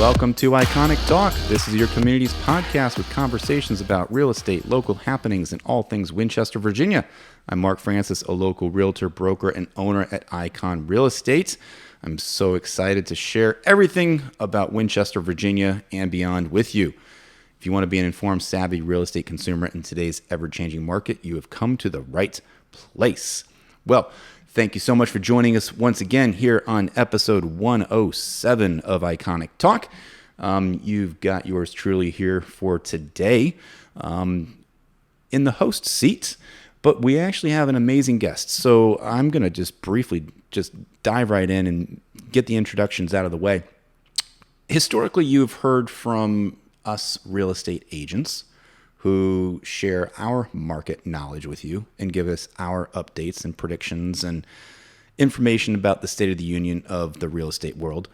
Welcome to Iconic Talk. This is your community's podcast with conversations about real estate, local happenings, and all things Winchester, Virginia. I'm Mark Francis, a local realtor, broker, and owner at Icon Real Estate. I'm so excited to share everything about Winchester, Virginia, and beyond with you. If you want to be an informed, savvy real estate consumer in today's ever-changing market, you have come to the right place. Well, thank you so much for joining us once again here on episode 107 of Iconic Talk. You've got yours truly here for today in the host seat, but we actually have an amazing guest. So I'm going to just briefly dive right in and get the introductions out of the way. Historically, you've heard from us real estate agents who share our market knowledge with you and give us our updates and predictions and information about the state of the union of the real estate world.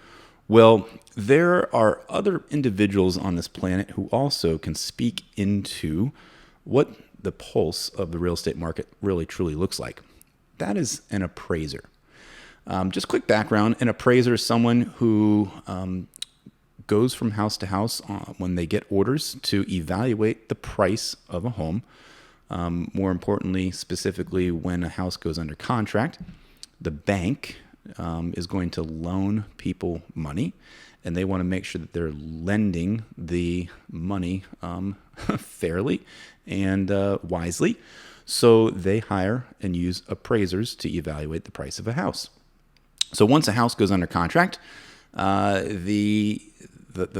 Well, there are other individuals on this planet who also can speak into what the pulse of the real estate market really truly looks like. That is an appraiser. Just quick background, an appraiser is someone who goes from house to house when they get orders to evaluate the price of a home. More importantly, specifically when a house goes under contract, the bank is going to loan people money, and they want to make sure that they're lending the money fairly and wisely. So they hire and use appraisers to evaluate the price of a house. So once a house goes under contract, the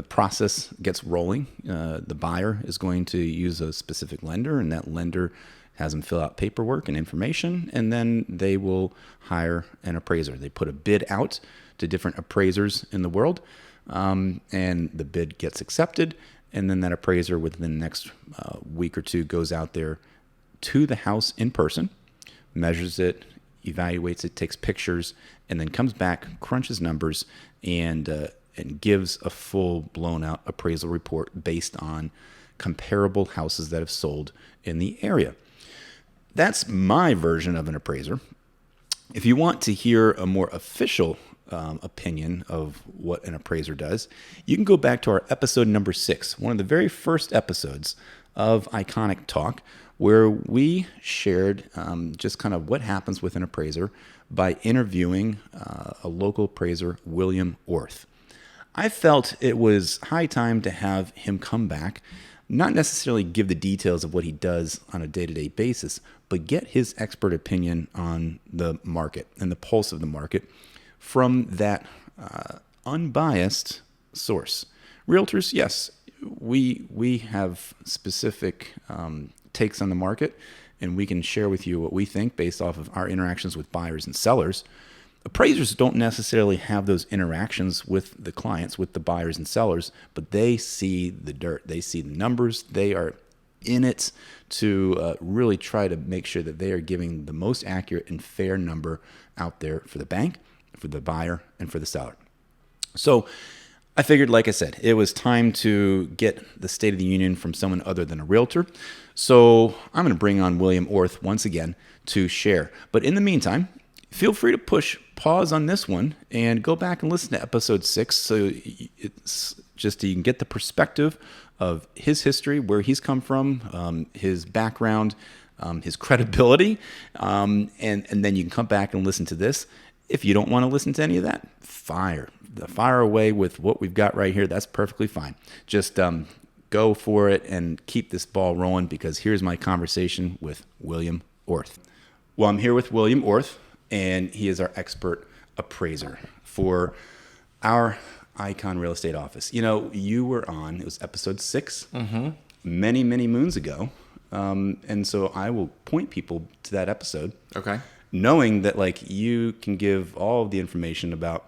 process gets rolling. The buyer is going to use a specific lender, and that lender has them fill out paperwork and information, and then they will hire an appraiser. They put a bid out to different appraisers in the world, and the bid gets accepted, and then that appraiser within the next week or two goes out there to the house in person, measures it, evaluates it, takes pictures, and then comes back, crunches numbers, and gives a full blown out appraisal report based on comparable houses that have sold in the area. That's my version of an appraiser. If you want to hear a more official opinion of what an appraiser does, you can go back to our episode number 6, one of the very first episodes of Iconic Talk, where we shared just kind of what happens with an appraiser by interviewing a local appraiser, William Orth. I felt it was high time to have him come back, not necessarily give the details of what he does on a day-to-day basis, but get his expert opinion on the market and the pulse of the market from that unbiased source. Realtors, yes, we have specific takes on the market, and we can share with you what we think based off of our interactions with buyers and sellers. Appraisers don't necessarily have those interactions with the clients, with the buyers and sellers, but they see the dirt. They see the numbers. They are in it to really try to make sure that they are giving the most accurate and fair number out there for the bank, for the buyer, and for the seller. So I figured, like I said, it was time to get the State of the Union from someone other than a realtor. So I'm going to bring on William Orth once again to share. But in the meantime, feel free to push pause on this one and go back and listen to episode 6 so it's just so you can get the perspective of his history, where he's come from, his background, his credibility, and then you can come back and listen to this. If you don't want to listen to any of that, fire away with what we've got right here. That's perfectly fine. Just go for it and keep this ball rolling, because here's my conversation with William Orth. Well, I'm here with William Orth, and he is our expert appraiser for our Icon Real Estate office. You know, you were on, it was episode 6, many, many moons ago. And so I will point people to that episode. Okay. Knowing that, like, you can give all of the information about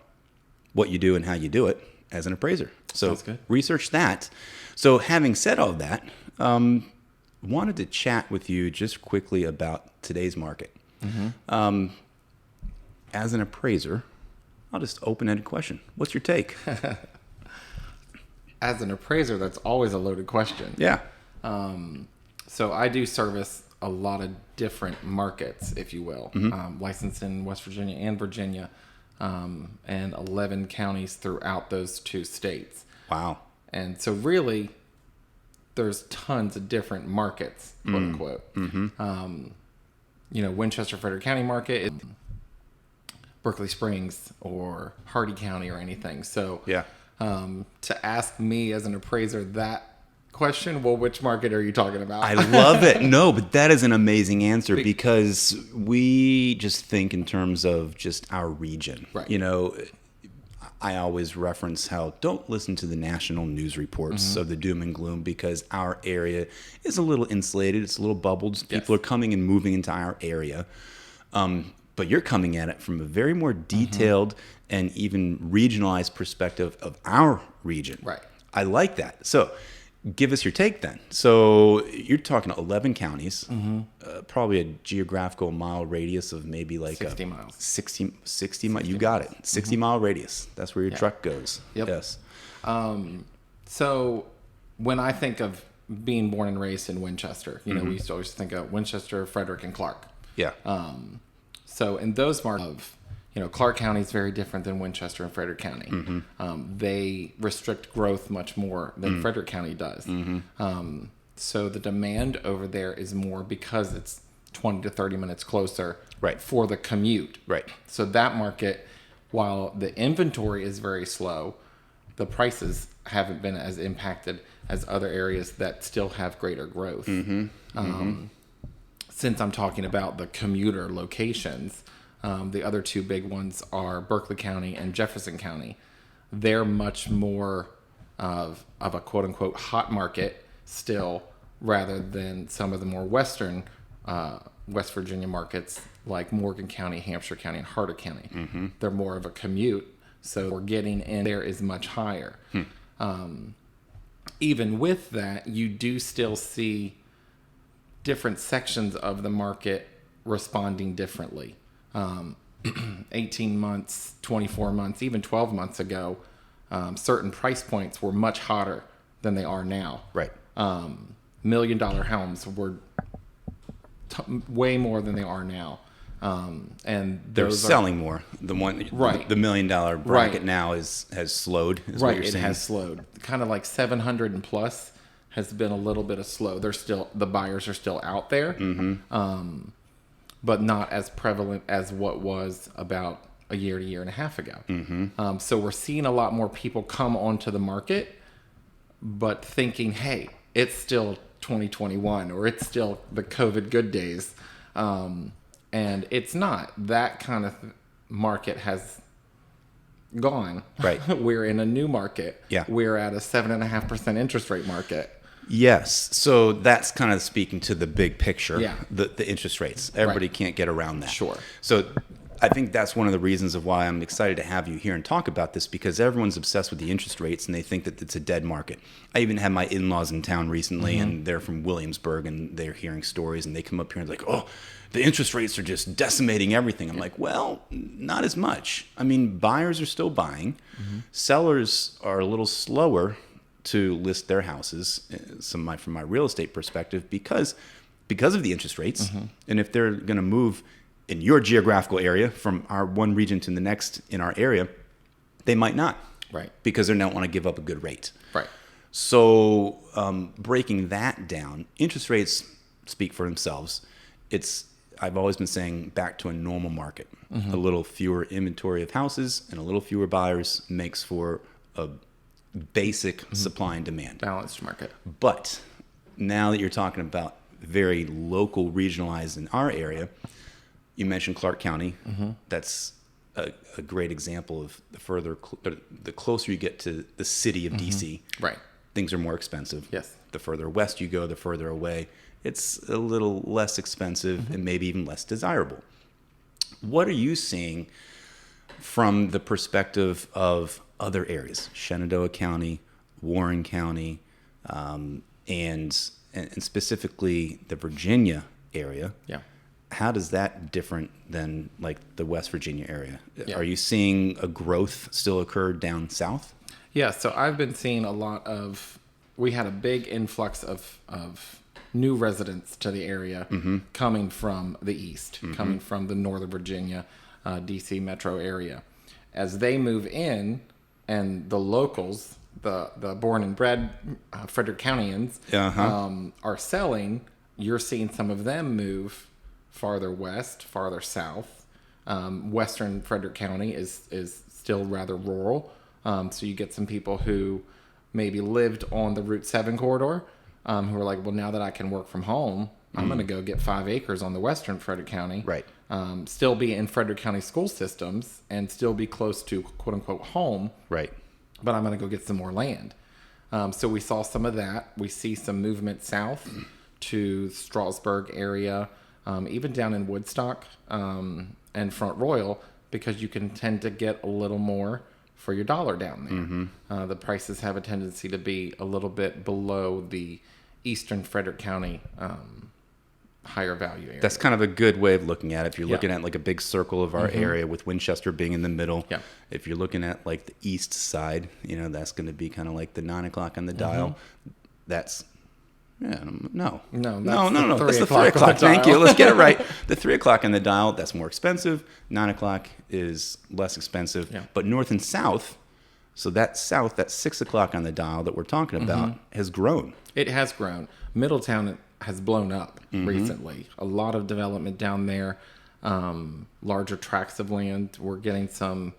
what you do and how you do it as an appraiser. So sounds good. Research that. So having said all that, wanted to chat with you just quickly about today's market. As an appraiser, I'll just open-ended question. What's your take? As an appraiser, that's always a loaded question. Yeah. So I do service a lot of different markets, if you will. Licensed in West Virginia and Virginia, and 11 counties throughout those two states. Wow. And so really, there's tons of different markets, quote unquote. Winchester, Frederick County market, Berkeley Springs or Hardy County or anything. So Yeah. to ask me as an appraiser that question, well, which market are you talking about? I love it. No, but that is an amazing answer because we just think in terms of just our region. Right. I always reference how don't listen to the national news reports of the doom and gloom because our area is a little insulated. It's a little bubbled. People are coming and moving into our area. But you're coming at it from a very more detailed and even regionalized perspective of our region. Right. I like that. So give us your take then. So you're talking 11 counties, probably a geographical mile radius of maybe like 60 miles. 60 miles. You got it. 60 mile radius. That's where your truck goes. Yep. Yes. So when I think of being born and raised in Winchester, we used to always think of Winchester, Frederick, and Clark. Yeah. So in those markets, Clark County is very different than Winchester and Frederick County. They restrict growth much more than Frederick County does. So the demand over there is more because it's 20 to 30 minutes closer for the commute. Right. So that market, while the inventory is very slow, the prices haven't been as impacted as other areas that still have greater growth. Since I'm talking about the commuter locations, the other two big ones are Berkeley County and Jefferson County. They're much more of a quote-unquote hot market still, rather than some of the more western West Virginia markets like Morgan County, Hampshire County, and Harder County. They're more of a commute, so we're getting in there is much higher. Even with that, you do still see different sections of the market responding differently. 18 months, 24 months, even 12 months ago, certain price points were much hotter than they are now. Right. $1 million homes were way more than they are now. And they're selling more. The one, the $1 million bracket now has slowed. Is what you're saying. It has slowed. Kind of like 700 and plus has been a little bit of slow. The buyers are still out there. But not as prevalent as what was about a year to year and a half ago. So we're seeing a lot more people come onto the market, but thinking, hey, it's still 2021 or it's still the COVID good days. And it's not. That kind of market has gone. Right. We're in a new market. Yeah. We're at a 7.5% interest rate market. Yes. So that's kind of speaking to the big picture, Yeah. the interest rates. Everybody can't get around that. Sure. So I think that's one of the reasons of why I'm excited to have you here and talk about this, because everyone's obsessed with the interest rates and they think that it's a dead market. I even had my in-laws in town recently and they're from Williamsburg and they're hearing stories and they come up here and like, oh, the interest rates are just decimating everything. I'm like, well, not as much. I mean, buyers are still buying. Sellers are a little slower to list their houses, from my real estate perspective, because of the interest rates. And if they're going to move in your geographical area from our one region to the next in our area, they might not. Right. Because they don't want to give up a good rate. Right. So breaking that down, interest rates speak for themselves. I've always been saying back to a normal market. A little fewer inventory of houses and a little fewer buyers makes for a basic supply and demand. Balanced market. But now that you're talking about very local, regionalized in our area, you mentioned Clark County. That's a great example of the closer you get to the city of DC, Right. things are more expensive. Yes. The further west you go, the further away, it's a little less expensive and maybe even less desirable. What are you seeing from the perspective of other areas, Shenandoah County, Warren County, and specifically the Virginia area? Yeah. How does that different than like the West Virginia area? Yeah. Are you seeing a growth still occur down south? Yeah, so I've been seeing a lot of, we had a big influx of new residents to the area coming from the east, coming from the Northern Virginia, DC metro area. As they move in and the locals the born and bred Frederick Countyans are selling, you're seeing some of them move farther west, farther south. Western Frederick County is still rather rural. So you get some people who maybe lived on the Route 7 corridor who are like, well, now that I can work from home, I'm going to go get 5 acres on the Western Frederick County. Right. Still be in Frederick County school systems and still be close to quote unquote home. Right. But I'm going to go get some more land. So we saw some of that. We see some movement south to Strasburg area, even down in Woodstock and Front Royal, because you can tend to get a little more for your dollar down there. The prices have a tendency to be a little bit below the Eastern Frederick County higher value area. That's kind of a good way of looking at it. If you're looking at like a big circle of our area with Winchester being in the middle, if you're looking at like the east side, that's going to be kind of like the 9 o'clock on the dial. That's that's the 3 o'clock. Thank you. Let's get it right. The 3 o'clock on the dial, that's more expensive. 9 o'clock is less expensive. Yeah. But north and south, so that 6 o'clock on the dial that we're talking about has grown. It has grown. Middletown has blown up recently. A lot of development down there, larger tracts of land. We're getting some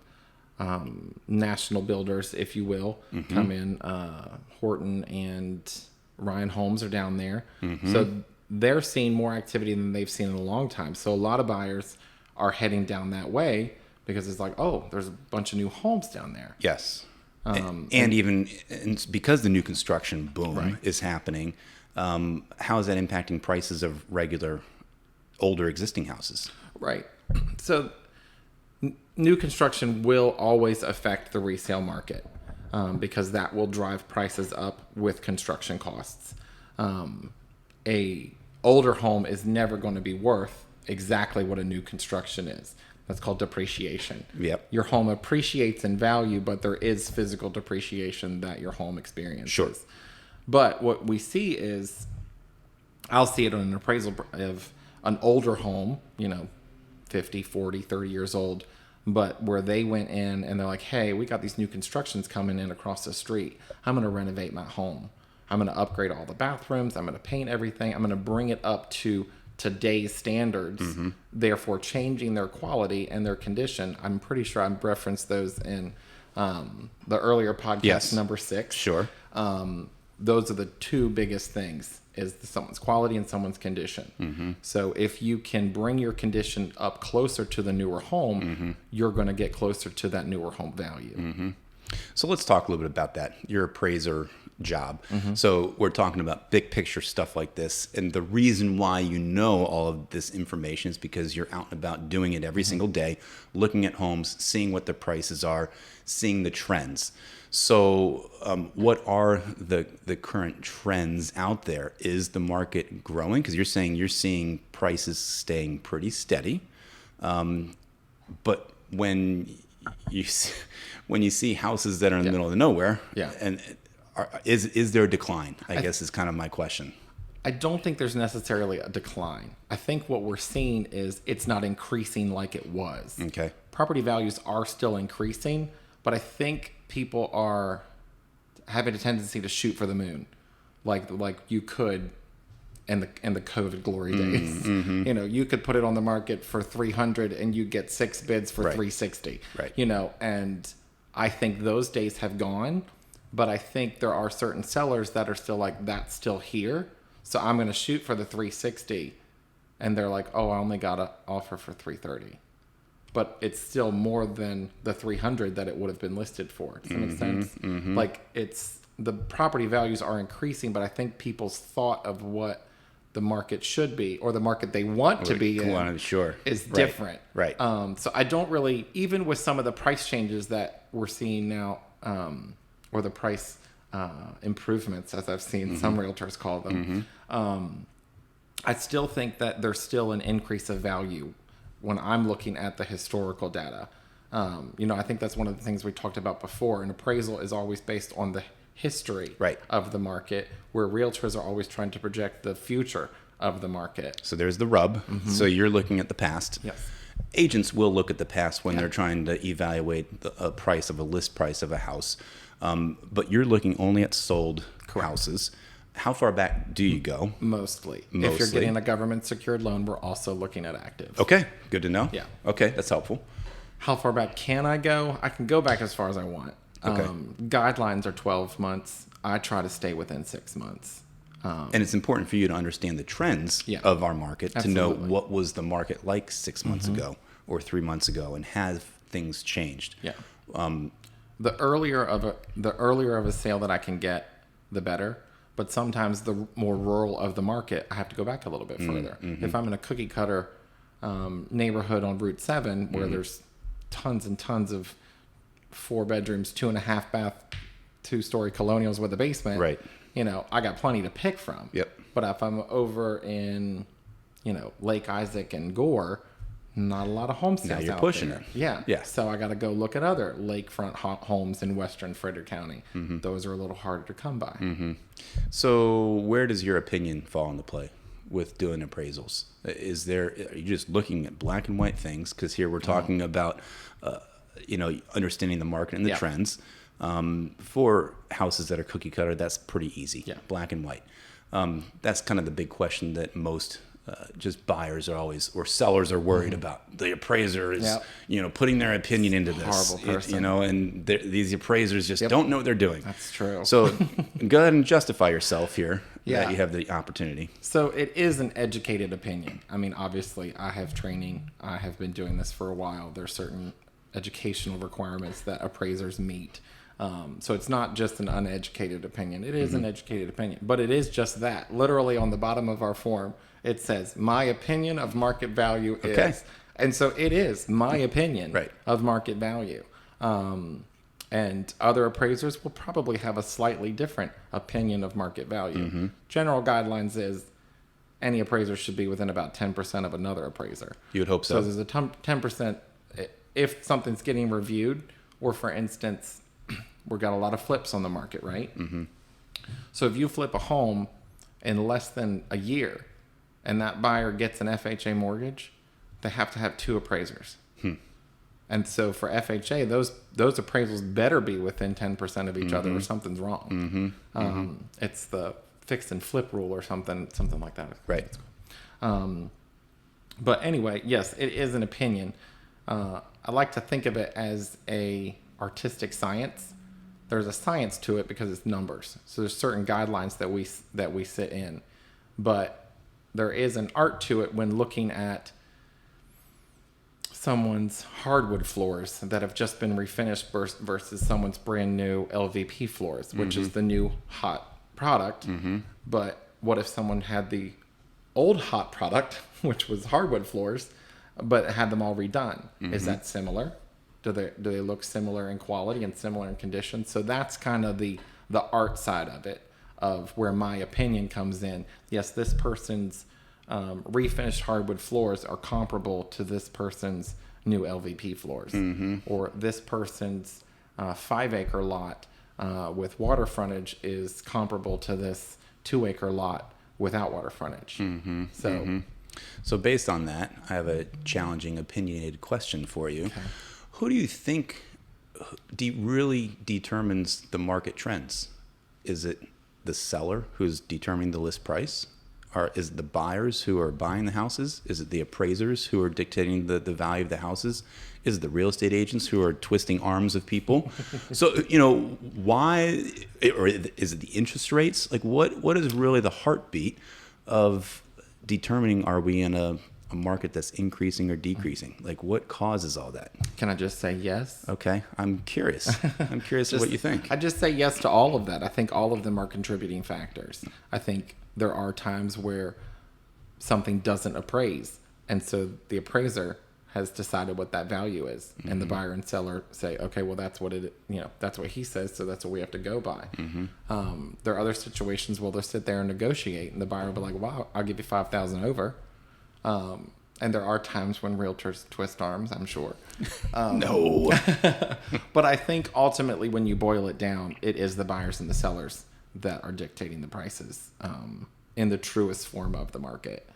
national builders, if you will, come in. Horton and Ryan Holmes are down there. So they're seeing more activity than they've seen in a long time. So a lot of buyers are heading down that way because it's like, oh, there's a bunch of new homes down there. Yes. And because the new construction boom is happening, how is that impacting prices of regular, older existing houses? Right. So new construction will always affect the resale market because that will drive prices up with construction costs. A older home is never going to be worth exactly what a new construction is. That's called depreciation. Yep. Your home appreciates in value, but there is physical depreciation that your home experiences. Sure. But what we see is, I'll see it on an appraisal of an older home, 50, 40, 30 years old, but where they went in and they're like, hey, we got these new constructions coming in across the street. I'm going to renovate my home. I'm going to upgrade all the bathrooms. I'm going to paint everything. I'm going to bring it up to today's standards, therefore changing their quality and their condition. I'm pretty sure I've referenced those in the earlier podcast, number 6. Sure. Those are the two biggest things, is someone's quality and someone's condition. So if you can bring your condition up closer to the newer home, you're going to get closer to that newer home value. So let's talk a little bit about that, your appraiser job. So we're talking about big picture stuff like this. And the reason why you know all of this information is because you're out and about doing it every single day, looking at homes, seeing what the prices are, seeing the trends. So what are the current trends out there? Is the market growing? Because you're saying you're seeing prices staying pretty steady. But when you see houses that are in the middle of nowhere, and is there a decline? I guess is kind of my question. I don't think there's necessarily a decline. I think what we're seeing is it's not increasing like it was. Okay. Property values are still increasing, but I think people are having a tendency to shoot for the moon, like you could in the COVID glory days. You could put it on the market for 300 and you get 6 bids for 360. Right. And I think those days have gone. But I think there are certain sellers that are still like, that's still here, so I'm going to shoot for the 360. And they're like, oh, I only got an offer for 330. But it's still more than the 300 that it would have been listed for. Does that make sense? Like, the property values are increasing, but I think people's thought of what the market should be, or the market they want to be in, is different. Right. So I don't really, even with some of the price changes that we're seeing now, or the price improvements, as I've seen some realtors call them, I still think that there's still an increase of value when I'm looking at the historical data. I think that's one of the things we talked about before. An appraisal is always based on the history of the market, where realtors are always trying to project the future of the market. So there's the rub. So you're looking at the past. Yes. Agents will look at the past when they're trying to evaluate the price of a list price of a house. But you're looking only at sold houses. How far back do you go? Mostly. If you're getting a government secured loan, we're also looking at active. Okay, good to know. Yeah. Okay, that's helpful. How far back can I go? I can go back as far as I want. Okay. Guidelines are 12 months. I try to stay within 6 months. And it's important for you to understand the trends of our market, to know what was the market like 6 months ago or 3 months ago, and have things changed. Yeah. The earlier of a sale that I can get, the better. But sometimes the more rural of the market, I have to go back a little bit further. If I'm in a cookie cutter neighborhood on Route 7 where there's tons and tons of 4 bedrooms, 2.5 bath, 2-story colonials with a basement, right? I got plenty to pick from. Yep. But if I'm over in, Lake Isaac and Gore, not a lot of home sales. Now you're out pushing there. it. Yeah. So I got to go look at other lakefront homes in Western Frederick County. Those are a little harder to come by. So where does your opinion fall into play with doing appraisals? Are you just looking at black and white things? Because here we're talking about, understanding the market and the trends. For houses that are cookie cutter, that's pretty easy. Yeah. Black and white. That's kind of the big question that most just buyers are always, or sellers are worried about. The appraiser is, putting their opinion into this. Horrible person. And these appraisers just don't know what they're doing. That's true. So go ahead and justify yourself here that you have the opportunity. So it is an educated opinion. I mean, obviously, I have training. I have been doing this for a while. There's certain educational requirements that appraisers meet. So it's not just an uneducated opinion. It is an educated opinion, but it is just that. Literally on the bottom of our form, it says, my opinion of market value is. And so it is my opinion of market value. And other appraisers will probably have a slightly different opinion of market value. General guidelines is any appraiser should be within about 10% of another appraiser. You would hope so. So there's a 10%. If something's getting reviewed, or for instance, we've got a lot of flips on the market, right? So if you flip a home in less than a year and that buyer gets an FHA mortgage, they have to have 2 appraisers. And so for FHA, those appraisals better be within 10% of each other, or something's wrong. It's the fix and flip rule or something like that. Right. But anyway, yes, it is an opinion. I like to think of it as a artistic science. There's a science to it because it's numbers. So there's certain guidelines that we sit in, but there is an art to it when looking at someone's hardwood floors that have just been refinished versus someone's brand new LVP floors, which is the new hot product. But what if someone had the old hot product, which was hardwood floors, but had them all redone? Is that similar? Do they look similar in quality and similar in condition? So that's kind of the art side of it, of where my opinion comes in. Yes, this person's refinished hardwood floors are comparable to this person's new LVP floors, or this person's 5-acre lot with water frontage is comparable to this 2-acre lot without water frontage. So based on that, I have a challenging, opinionated question for you. Okay. Who do you think really determines the market trends? Is it the seller who's determining the list price? Or is it the buyers who are buying the houses? Is it the appraisers who are dictating the value of the houses? Is it the real estate agents who are twisting arms of people? So, why, or is it the interest rates? Like what is really the heartbeat of determining, are we in a market that's increasing or decreasing? Like what causes all that? Can I just say yes? Okay. I'm curious. I'm curious what you think. I just say yes to all of that. I think all of them are contributing factors. I think there are times where something doesn't appraise, and so the appraiser has decided what that value is, and the buyer and seller say, okay, well that's what that's what he says, so that's what we have to go by. There are other situations where they'll sit there and negotiate, and the buyer will be like, wow, I'll give you $5,000 over. And there are times when realtors twist arms, I'm sure. No. But I think ultimately when you boil it down, it is the buyers and the sellers that are dictating the prices in the truest form of the market.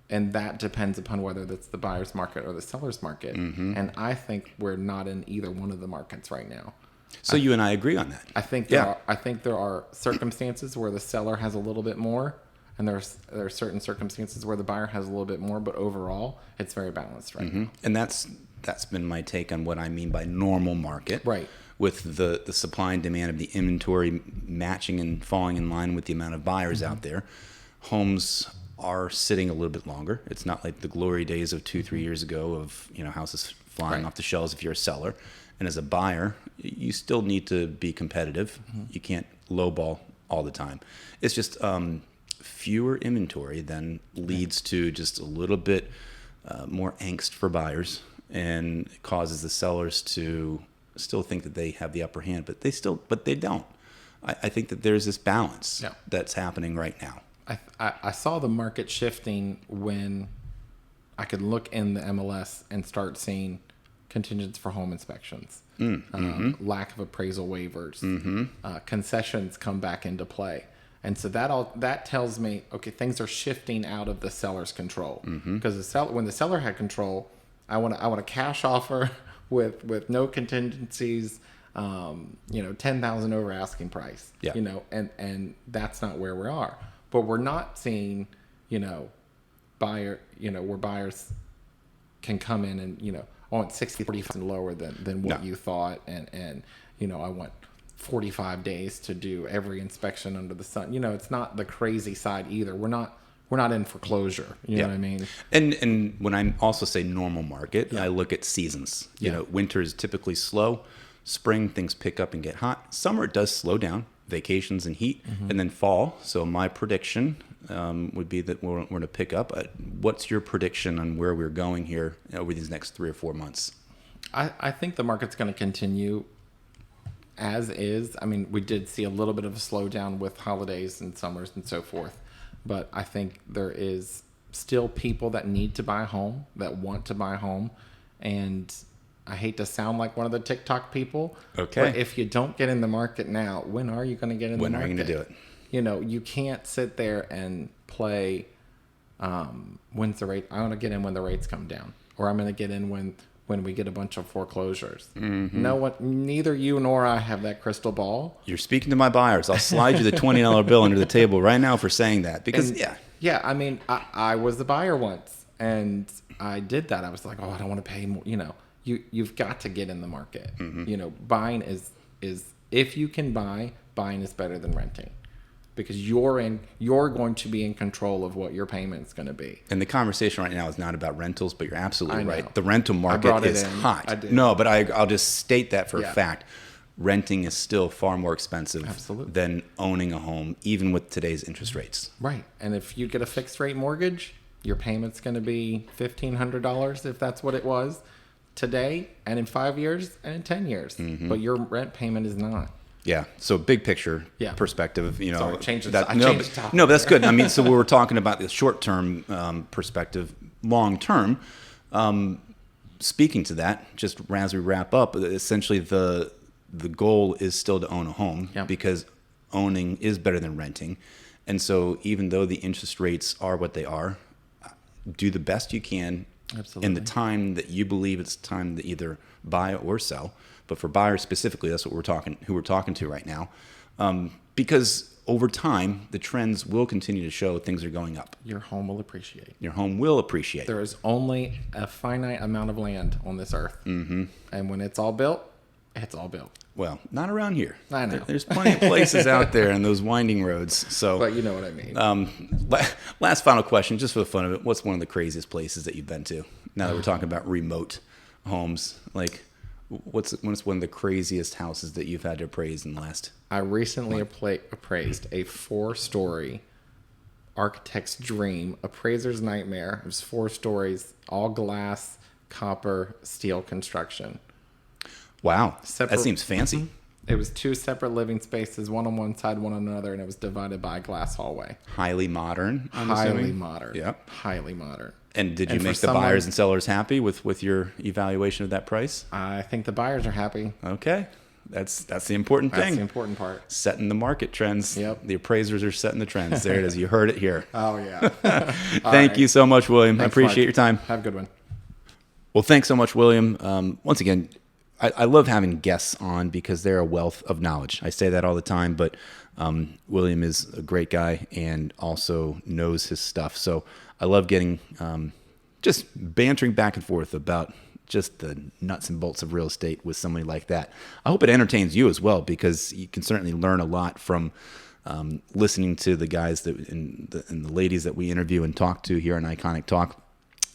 And that depends upon whether that's the buyer's market or the seller's market. And I think we're not in either one of the markets right now. So you and I agree on that. I think there are circumstances where the seller has a little bit more, and there are certain circumstances where the buyer has a little bit more. But overall, it's very balanced right now. And that's been my take on what I mean by normal market. Right. With the supply and demand of the inventory matching and falling in line with the amount of buyers out there, homes are sitting a little bit longer. It's not like the glory days of 2-3 years ago of houses flying off the shelves if you're a seller. And as a buyer, you still need to be competitive. You can't lowball all the time. It's just fewer inventory then leads to just a little bit more angst for buyers, and it causes the sellers to still think that they have the upper hand, but they don't. I think that there's this balance that's happening right now. I saw the market shifting when I could look in the MLS and start seeing contingents for home inspections, lack of appraisal waivers, concessions come back into play. And so that tells me, okay, things are shifting out of the seller's control. Because when the seller had control, I want a cash offer with no contingencies, 10,000 over asking price, and that's not where we are. But we're not seeing, where buyers can come in and, I want 60-40 lower than what you thought. And, I want 45 days to do every inspection under the sun. It's not the crazy side either. We're not in foreclosure. You know what I mean? And when I also say normal market, I look at seasons. Winter is typically slow. Spring, things pick up and get hot. Summer, it does slow down, vacations and heat, and then fall. So my prediction would be that we're going to pick up. What's your prediction on where we're going here over these next 3 or 4 months? I think the market's going to continue as is. I mean, we did see a little bit of a slowdown with holidays and summers and so forth. But I think there is still people that need to buy a home, that want to buy a home. And I hate to sound like one of the TikTok people. Okay. But if you don't get in the market now, when are you going to get in the market? When are you going to do it? You can't sit there and play, when's the rate? I want to get in when the rates come down. Or I'm going to get in when we get a bunch of foreclosures. Neither you nor I have that crystal ball. You're speaking to my buyers. I'll slide you the $20 bill under the table right now for saying that. Because, I mean, I was the buyer once, and I did that. I was like, I don't want to pay more. You've got to get in the market. Buying is if you can buy, buying is better than renting. Because you're going to be in control of what your payment's going to be. And the conversation right now is not about rentals, but you're absolutely right. The rental market is hot. I did. No, but I'll just state that for a fact. Renting is still far more expensive than owning a home, even with today's interest rates. Right. And if you get a fixed rate mortgage, your payment's going to be $1,500 if that's what it was today, and in 5 years, and in 10 years. But your rent payment is not. Yeah. So big picture perspective, Sorry, change the topic. No, but that's good. I mean, so we were talking about the short-term perspective, long-term. Speaking to that, just as we wrap up, essentially the goal is still to own a home because owning is better than renting. And so even though the interest rates are what they are, do the best you can in the time that you believe it's time to either buy or sell. But for buyers specifically, that's what we're talking to right now. Because over time, the trends will continue to show things are going up. Your home will appreciate. Your home will appreciate. There is only a finite amount of land on this earth. And when it's all built, it's all built. Well, not around here. I know. There's plenty of places out there in those winding roads. So, but you know what I mean. Last final question, just for the fun of it. What's one of the craziest places that you've been to? Now that we're talking about remote homes, like what's one of the craziest houses that you've had to appraise in the last? I recently appraised a 4-story architect's dream, appraiser's nightmare. It was 4 stories, all glass, copper, steel construction. Wow, that seems fancy. It was 2 separate living spaces, one on one side, one on another, and it was divided by a glass hallway. Highly modern, I'm highly assuming. Modern. Yep. Highly modern. And did you make the buyers and sellers happy with your evaluation of that price? I think the buyers are happy. Okay. That's the important thing. That's the important part. Setting the market trends. Yep. The appraisers are setting the trends. There it is. You heard it here. Oh, yeah. Thank you so much, William. Thanks, I appreciate Mark. your time. Have a good one. Well, thanks so much, William. Once again, I love having guests on because they're a wealth of knowledge. I say that all the time, but William is a great guy and also knows his stuff. So I love getting just bantering back and forth about just the nuts and bolts of real estate with somebody like that. I hope it entertains you as well, because you can certainly learn a lot from listening to the guys that and the ladies that we interview and talk to here on Iconic Talk.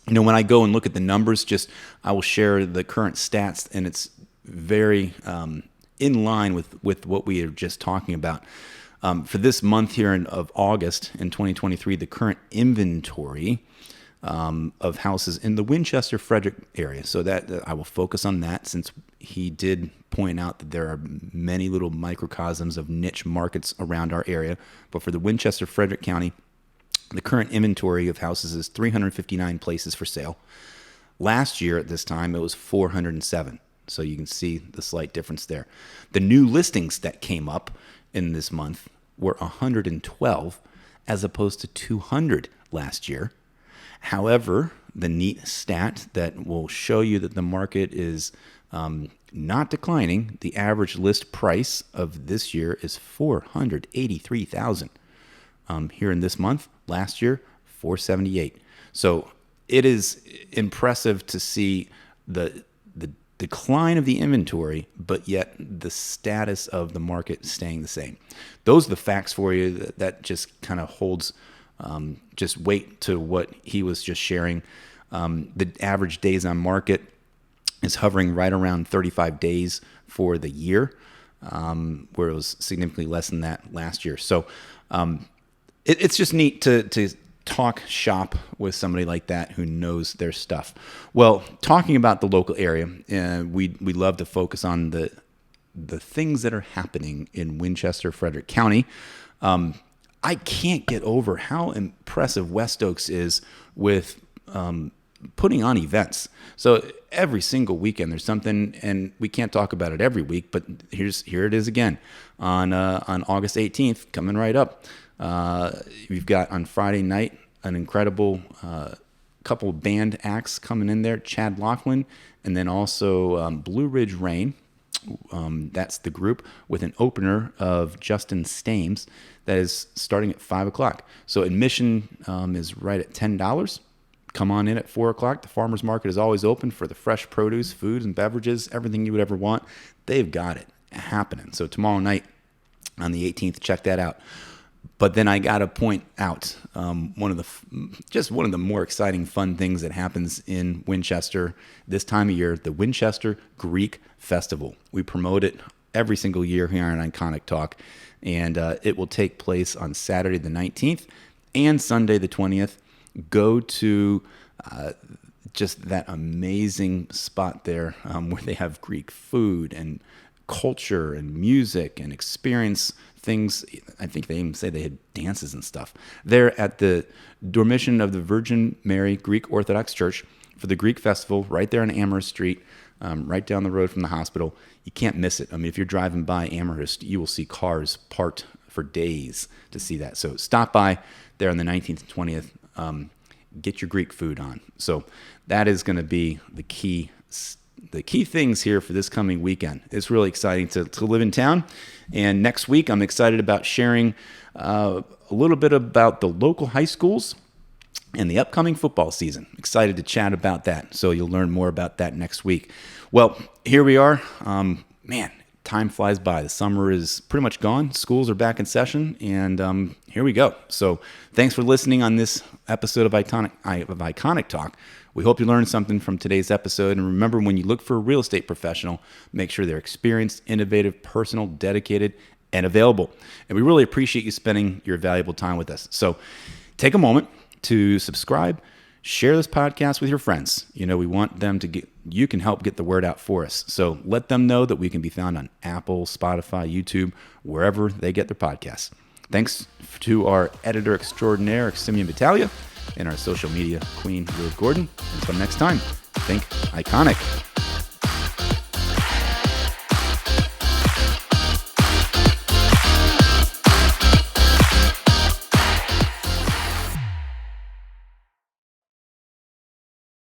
You know, when I go and look at the numbers, I will share the current stats, and it's very in line with what we are just talking about. For this month here of August in 2023, the current inventory of houses in the Winchester Frederick area. So that I will focus on that, since he did point out that there are many little microcosms of niche markets around our area. But for the Winchester Frederick County, the current inventory of houses is 359 places for sale. Last year at this time, it was 407. So you can see the slight difference there. The new listings that came up in this month were 112 as opposed to 200 last year. However, the neat stat that will show you that the market is not declining, the average list price of this year is $483,000. Here in this month, last year, $478,000. So it is impressive to see the decline of the inventory, but yet the status of the market staying the same. Those are the facts for you. That just kind of holds just weight to what he was just sharing. The average days on market is hovering right around 35 days for the year, where it was significantly less than that last year. So it's just neat to talk shop with somebody like that who knows their stuff. Well, talking about the local area, we love to focus on the things that are happening in Winchester, Frederick County. I can't get over how impressive West Oaks is with putting on events. So every single weekend there's something, and we can't talk about it every week, but here it is again on August 18th, coming right up. We've got on Friday night an incredible couple of band acts coming in there, Chad Laughlin, and then also Blue Ridge Rain. That's the group, with an opener of Justin Stames that is starting at 5 o'clock. So admission is right at $10. Come on in at 4 o'clock. The farmers market is always open for the fresh produce, foods and beverages, everything you would ever want. They've got it happening. So tomorrow night on the 18th, check that out. But then I got to point out one of the more exciting, fun things that happens in Winchester this time of year, the Winchester Greek Festival. We promote it every single year here on Iconic Talk, and it will take place on Saturday the 19th and Sunday the 20th. Go to just that amazing spot there where they have Greek food and culture and music and experience things. I think they even say they had dances and stuff. They're at the Dormition of the Virgin Mary Greek Orthodox Church for the Greek Festival, right there on Amherst Street, right down the road from the hospital. You can't miss it. I mean, if you're driving by Amherst, you will see cars parked for days to see that. So stop by there on the 19th and 20th. Get your Greek food on. So that is going to be the key things here for this coming weekend. It's really exciting to live in town. And next week, I'm excited about sharing a little bit about the local high schools and the upcoming football season. Excited to chat about that. So you'll learn more about that next week. Well, here we are. Man, time flies by. The summer is pretty much gone. Schools are back in session, and here we go. So thanks for listening on this episode of Iconic Talk. We hope you learned something from today's episode. And remember, when you look for a real estate professional, make sure they're experienced, innovative, personal, dedicated, and available. And we really appreciate you spending your valuable time with us. So take a moment to subscribe, share this podcast with your friends. You know, we want them to you can help get the word out for us. So let them know that we can be found on Apple, Spotify, YouTube, wherever they get their podcasts. Thanks to our editor extraordinaire, Simeon Battaglia, and our social media queen, Liv Gordon. Until next time, think iconic.